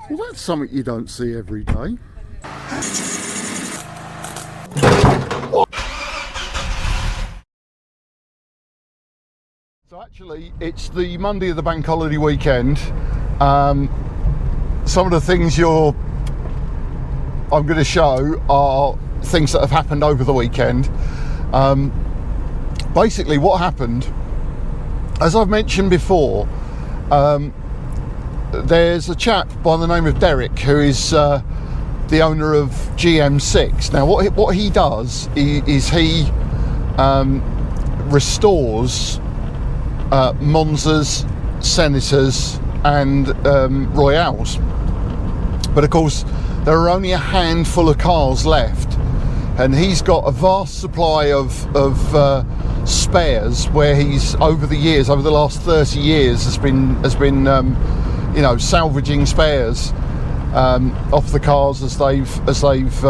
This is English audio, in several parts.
Well, that's something you don't see every day. So actually, it's the Monday of the bank holiday weekend. Some of the things I'm going to show are things that have happened over the weekend. Basically, what happened, as I've mentioned before, there's a chap by the name of Derek who is the owner of GM6. Now, what he does is he restores Monzas, Senators, and Royales. But of course, there are only a handful of cars left, and he's got a vast supply of spares, where he's over the last 30 years has been salvaging spares off the cars as they've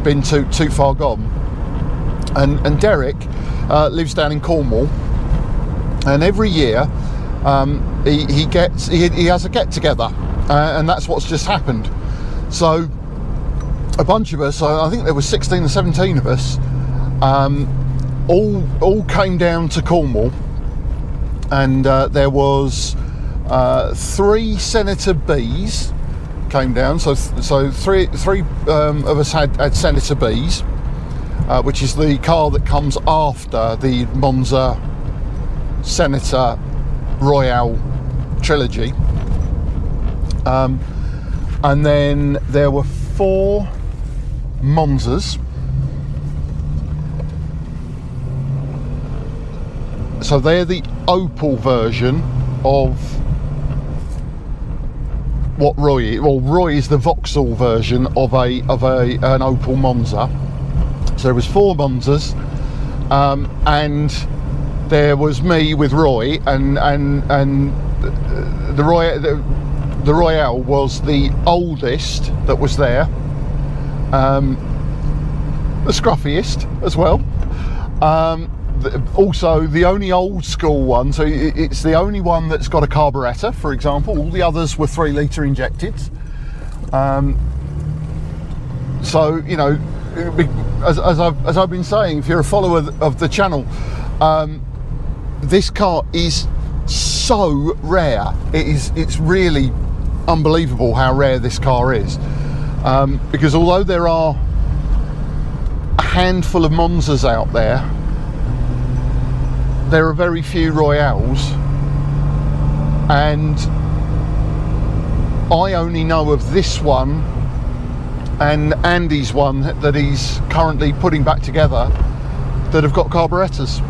been too far gone. And Derek lives down in Cornwall, and every year he has a get together, and that's what's just happened. So a bunch of us, I think there were 16 or 17 of us, all came down to Cornwall, and there was 3 Senator Bs came down. So three of us had Senator Bs, which is the car that comes after the Monza Senator Royale trilogy. And then there were 4 Monzas. So they're the Opel version of what Roy is. Well, Roy is the Vauxhall version of an Opel Monza. So there was 4 Monzas, and there was me with Roy, and the Royale was the oldest that was there, the scruffiest as well. Also the only old school one, so it's the only one that's got a carburettor, for example. All the others were 3-litre injected. So, you know, as I've been saying, if you're a follower of the channel, this car is so rare. It's really unbelievable how rare this car is, because although there are a handful of Monzas out there, there are very few Royales, and I only know of this one and Andy's one that he's currently putting back together that have got carburettors.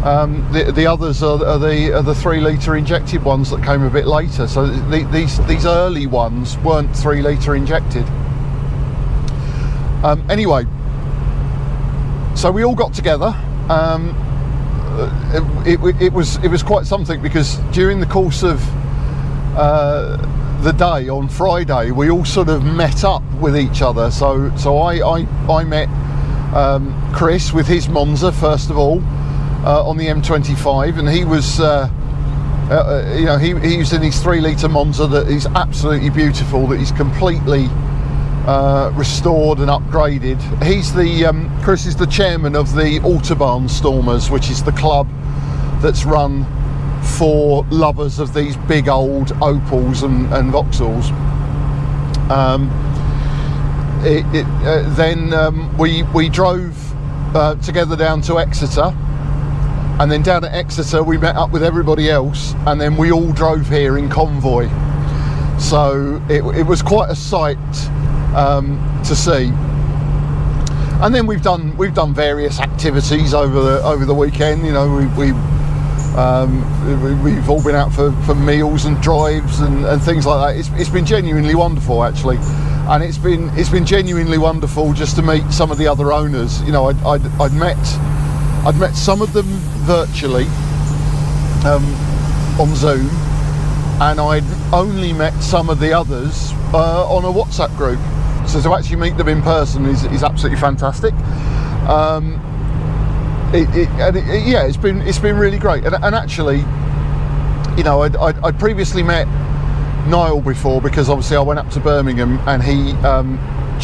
The others are the 3-litre injected ones that came a bit later. So these early ones weren't 3-litre injected. Anyway, so we all got together. It was quite something, because during the course of the day on Friday, we all sort of met up with each other. So I met Chris with his Monza first of all, on the M25, and he was he was in his 3-litre Monza that is absolutely beautiful, that he's completely restored and upgraded. Chris is the chairman of the Autobahn Stormers, which is the club that's run for lovers of these big old Opels and Vauxhalls. Then we drove together down to Exeter, and then down at Exeter we met up with everybody else, and then we all drove here in convoy. So it was quite a sight to see. And then we've done various activities over the weekend. You know, we've all been out for meals and drives and things like that. It's been genuinely wonderful, actually, and it's been genuinely wonderful just to meet some of the other owners. You know, I'd met some of them virtually on Zoom, and I'd only met some of the others on a WhatsApp group. So to actually meet them in person is absolutely fantastic. It's been really great. And actually, you know, I'd previously met Niall before, because obviously I went up to Birmingham and he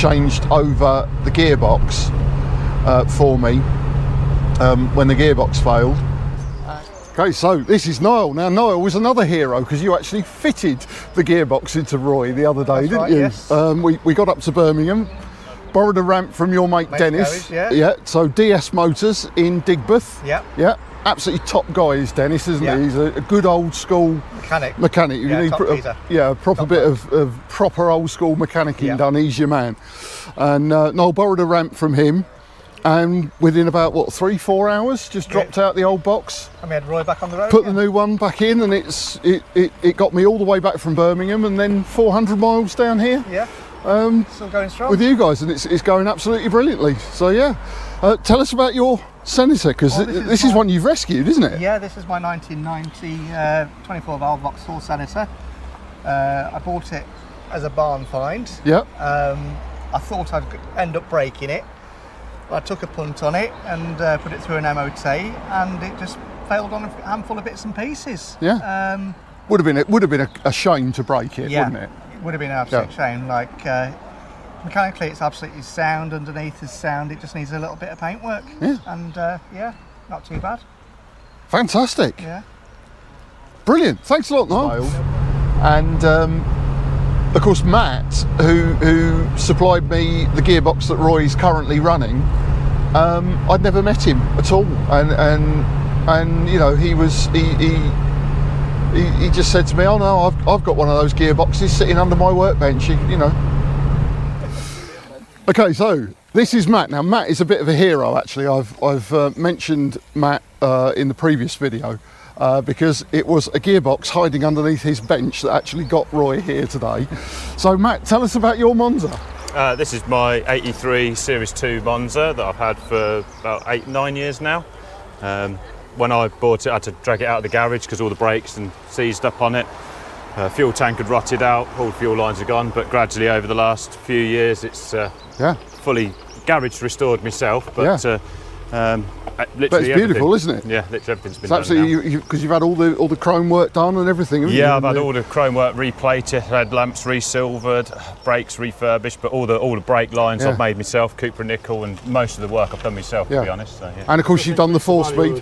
changed over the gearbox for me when the gearbox failed. Okay, so this is Niall. Now, Niall was another hero because you actually fitted the gearbox into Roy the other day, didn't you? Yes. We got up to Birmingham, borrowed a ramp from your mate Dennis. Garage, yeah. So DS Motors in Digbeth. Yeah. Yeah. Absolutely top guy is Dennis, isn't he? He's a good old school mechanic. You need a proper bit of proper old school mechanicking done. He's your man. And Niall borrowed a ramp from him. And within about 3-4 hours, just dropped out the old box. And we had Roy back on the road. Put the new one back in, and it got me all the way back from Birmingham, and then 400 miles down here. Yeah. Still going strong with you guys, and it's going absolutely brilliantly. So yeah, tell us about your Senator, because this is one you've rescued, isn't it? Yeah, this is my 1990 24 valve Vauxhall Senator. I bought it as a barn find. Yeah. I thought I'd end up breaking it. I took a punt on it and put it through an MOT, and it just failed on a handful of bits and pieces. Yeah. Would have been a shame to break it, wouldn't it? It would have been an absolute shame. Like mechanically, it's absolutely sound. Underneath is sound. It just needs a little bit of paintwork. Yeah. And not too bad. Fantastic. Yeah. Brilliant. Thanks a lot, Niall. And of course, Matt, who supplied me the gearbox that Roy's currently running, I'd never met him at all, and you know, he just said to me, "Oh no, I've got one of those gearboxes sitting under my workbench," you know. Okay, so this is Matt. Now, Matt is a bit of a hero, actually. I've mentioned Matt in the previous video. Because it was a gearbox hiding underneath his bench that actually got Roy here today. So Matt, tell us about your Monza. This is my 83 Series 2 Monza that I've had for about 8-9 years now. When I bought it, I had to drag it out of the garage because all the brakes and seized up on it. Fuel tank had rotted out, all the fuel lines are gone, but gradually over the last few years it's fully garage restored myself. But but it's beautiful, isn't it? Yeah, literally everything's been it's done absolutely, because you've had all the chrome work done and everything, haven't you? I've had all the chrome work replated, headlamps resilvered, brakes refurbished, but all the brake lines I've made myself, Cooper nickel, and most of the work I've done myself, to be honest. So, and of course you've done the 4-speed.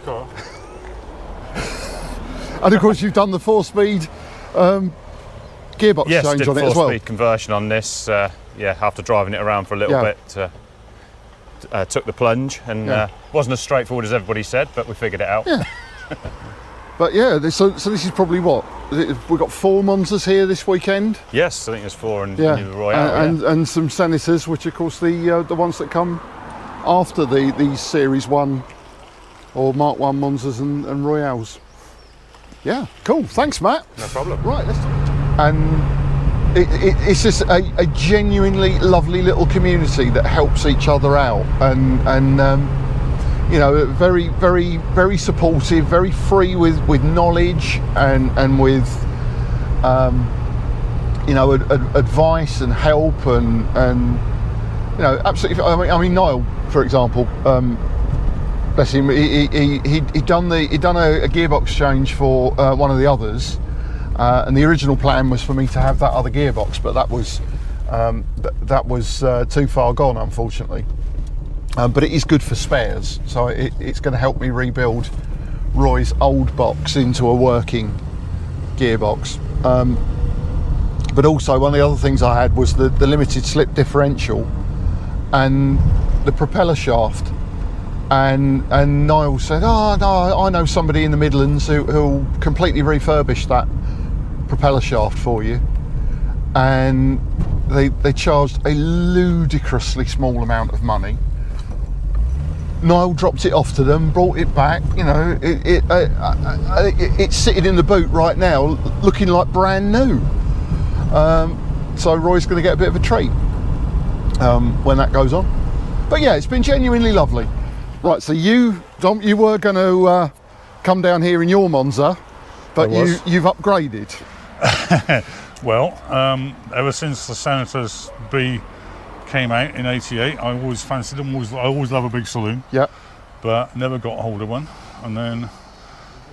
And of course you've done the 4-speed gearbox change on it as well. 4-speed conversion on this. After driving it around for a little bit. Took the plunge, and wasn't as straightforward as everybody said, but we figured it out. But so this is probably what we've got 4 Monzas here this weekend. Yes, I think there's 4 in the Royale, and some Senators, which of course the ones that come after the Series 1 or Mark 1 Monzas and Royales. Yeah, cool. Thanks, Matt. No problem. Right, it's just a genuinely lovely little community that helps each other out, and you know, very, very, very supportive, very free with knowledge and with you know, advice and help and you know, absolutely. I mean Niall, for example, bless him, he'd done a gearbox change for one of the others. And the original plan was for me to have that other gearbox, but that was too far gone, unfortunately. But it is good for spares, so it's going to help me rebuild Roy's old box into a working gearbox. But also, one of the other things I had was the limited slip differential and the propeller shaft. And Niall said, "Oh no, I know somebody in the Midlands who'll completely refurbish that propeller shaft for you," and they charged a ludicrously small amount of money. Niall dropped it off to them, brought it back. You know, it's sitting in the boot right now, looking like brand new. So Roy's going to get a bit of a treat when that goes on. But yeah, it's been genuinely lovely. Right, so Dom, you were going to come down here in your Monza, but you've upgraded. Well, ever since the Senators B came out in '88, I always fancied them. I always love a big saloon. Yeah. But never got hold of one. And then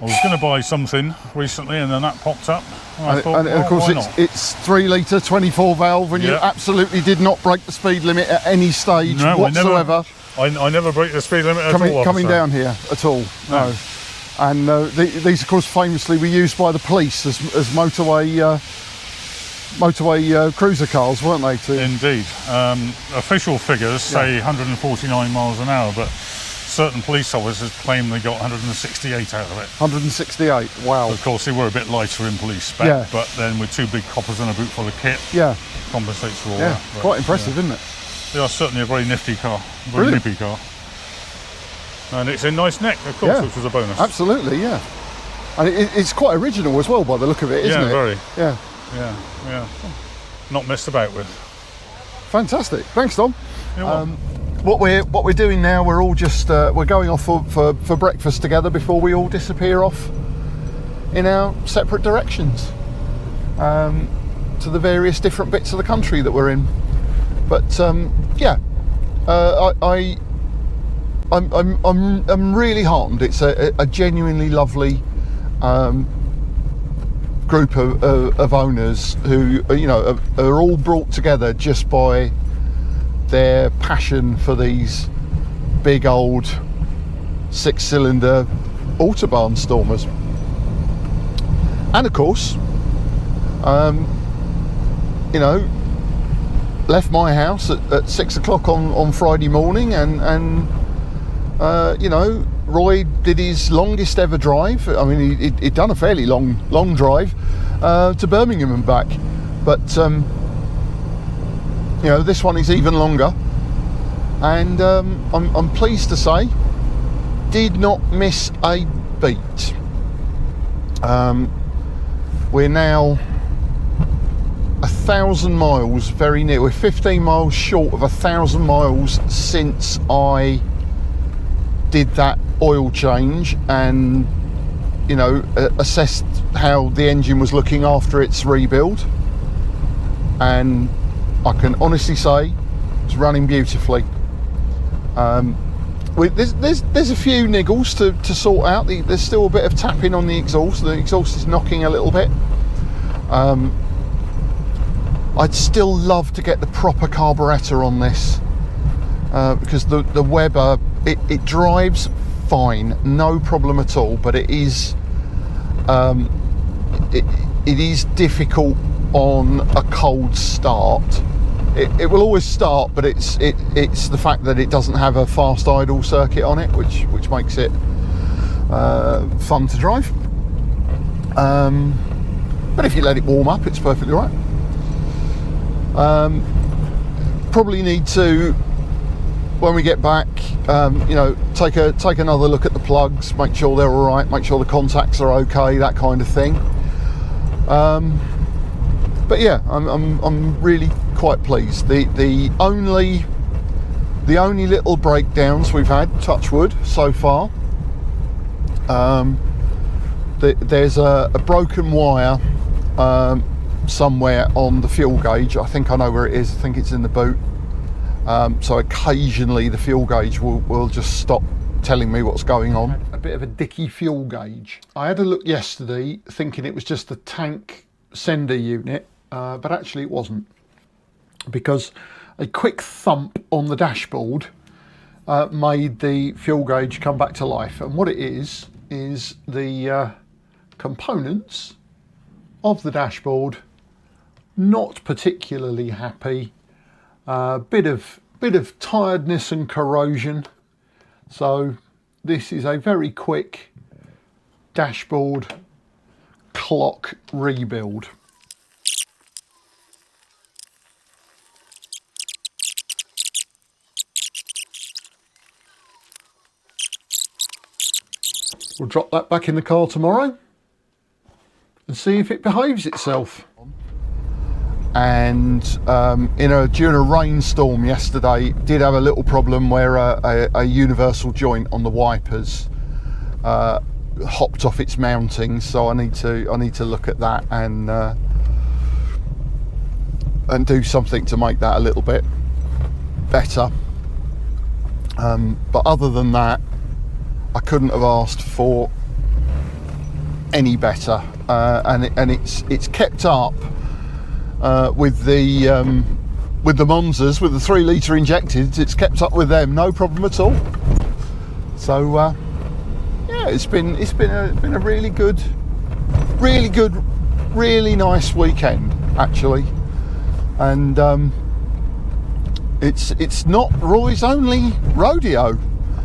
I was going to buy something recently, and then that popped up. And I thought, and of course, why not? it's 3 litre, 24 valve, and you Yeah. absolutely did not break the speed limit at any stage No, whatsoever. I never break the speed limit at all. Coming officer. down here at all. No. And these, of course, famously were used by the police as motorway cruiser cars, weren't they? Indeed. Official figures say 149 miles an hour, but certain police officers claim they got 168 out of it. 168. Wow. Of course, they were a bit lighter in police spec, Yeah. but then with 2 big coppers and a boot full of kit, Yeah. compensates for all Yeah. that. But, Quite impressive, isn't it? They are certainly a very nifty car, very Brilliant. nippy car. And it's in nice neck, of course, Yeah. which was a bonus. Absolutely, yeah. And it's quite original as well by the look of it, isn't Yeah, it? very. Yeah. Yeah. Not messed about with. Fantastic. Thanks, Tom. You're welcome. What we're doing now, we're all just we're going off for breakfast together before we all disappear off in our separate directions to the various different bits of the country that we're in. But yeah, I'm really heartened. It's a genuinely lovely group of owners who are all brought together just by their passion for these big old 6-cylinder Autobahn Stormers. And of course, left my house at 6 o'clock on Friday morning, and Roy did his longest ever drive. I mean, he'd done a fairly long drive to Birmingham and back, but this one is even longer, and I'm pleased to say did not miss a beat. We're now 1,000 miles, very near. We're 15 miles short of 1,000 miles since I did that oil change and assessed how the engine was looking after its rebuild, and I can honestly say it's running beautifully. There's a few niggles to sort out. There's still a bit of tapping on the exhaust. The exhaust is knocking a little bit. I'd still love to get the proper carburettor on this because the Weber it drives fine, no problem at all, but it is difficult on a cold start. It will always start, but it's the fact that it doesn't have a fast idle circuit on it, which makes it fun to drive. But if you let it warm up, it's perfectly right. Probably need to, when we get back, take another look at the plugs, make sure they're all right, make sure the contacts are okay, that kind of thing. But yeah, I'm really quite pleased. The only little breakdowns we've had, touch wood, so far. There's a broken wire somewhere on the fuel gauge. I think I know where it is. I think it's in the boot. So occasionally the fuel gauge will just stop telling me what's going on. A bit of a dicky fuel gauge. I had a look yesterday thinking it was just the tank sender unit, but actually it wasn't, because a quick thump on the dashboard made the fuel gauge come back to life. And what it is the components of the dashboard not particularly happy. Bit of tiredness and corrosion. So this is a very quick dashboard clock rebuild. We'll drop that back in the car tomorrow and see if it behaves itself. And during a rainstorm yesterday, did have a little problem where a universal joint on the wipers hopped off its mounting. So I need to look at that and do something to make that a little bit better. But other than that, I couldn't have asked for any better, and it's kept up with the Monzas, with the 3 litre injected. It's kept up with them, no problem at all. So yeah, it's been a really good, really nice weekend actually, and it's not Roy's only rodeo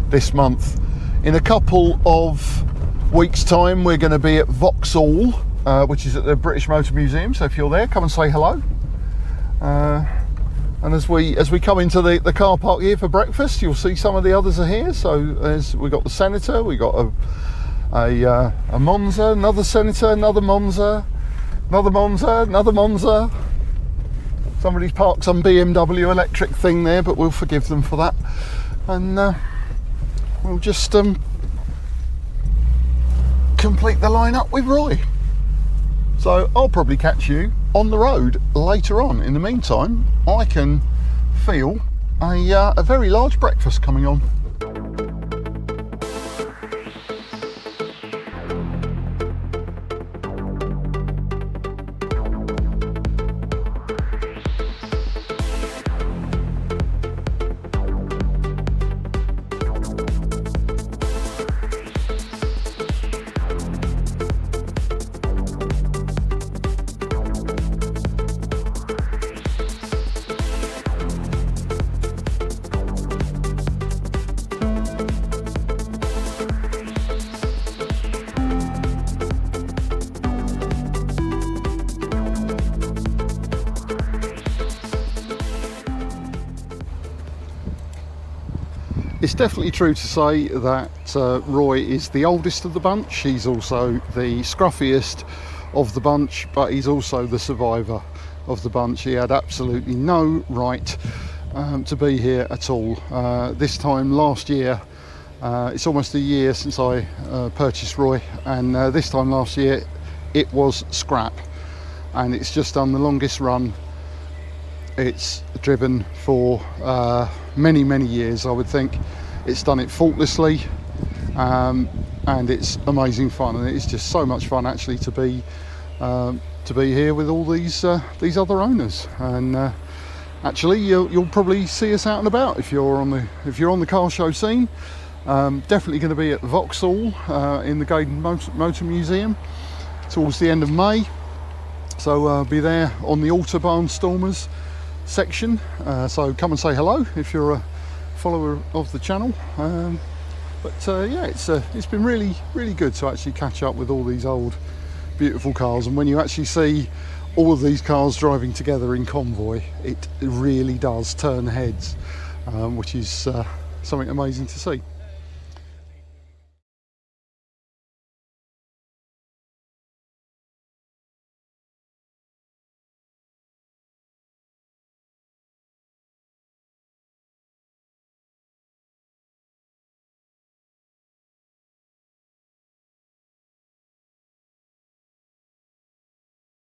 this month. In a couple of weeks' time, we're going to be at Vauxhall, which is at the British Motor Museum. So if you're there, come and say hello. And as we come into the car park here for breakfast, you'll see some of the others are here. So we've got the Senator, we got a Monza, another Senator, another Monza, another Monza, another Monza. Somebody's parked some BMW electric thing there, but we'll forgive them for that. And we'll just complete the lineup with Roy. So I'll probably catch you on the road later on. In the meantime, I can feel a very large breakfast coming on. It's definitely true to say that Roy is the oldest of the bunch. He's also the scruffiest of the bunch, but he's also the survivor of the bunch. He had absolutely no right to be here at all. This time last year, it's almost a year since I purchased Roy, and this time last year it was scrap, and it's just done the longest run it's driven for many years. I would think it's done it faultlessly, and it's amazing fun, and it's just so much fun actually to be here with all these other owners. And actually you'll probably see us out and about if you're on the car show scene. Definitely going to be at Vauxhall in the Gaydon Motor Museum towards the end of May, so be there on the Autobahn Stormers section, so come and say hello if you're a follower of the channel. Yeah, it's been really good to actually catch up with all these old beautiful cars, and when you actually see all of these cars driving together in convoy, it really does turn heads, which is something amazing to see.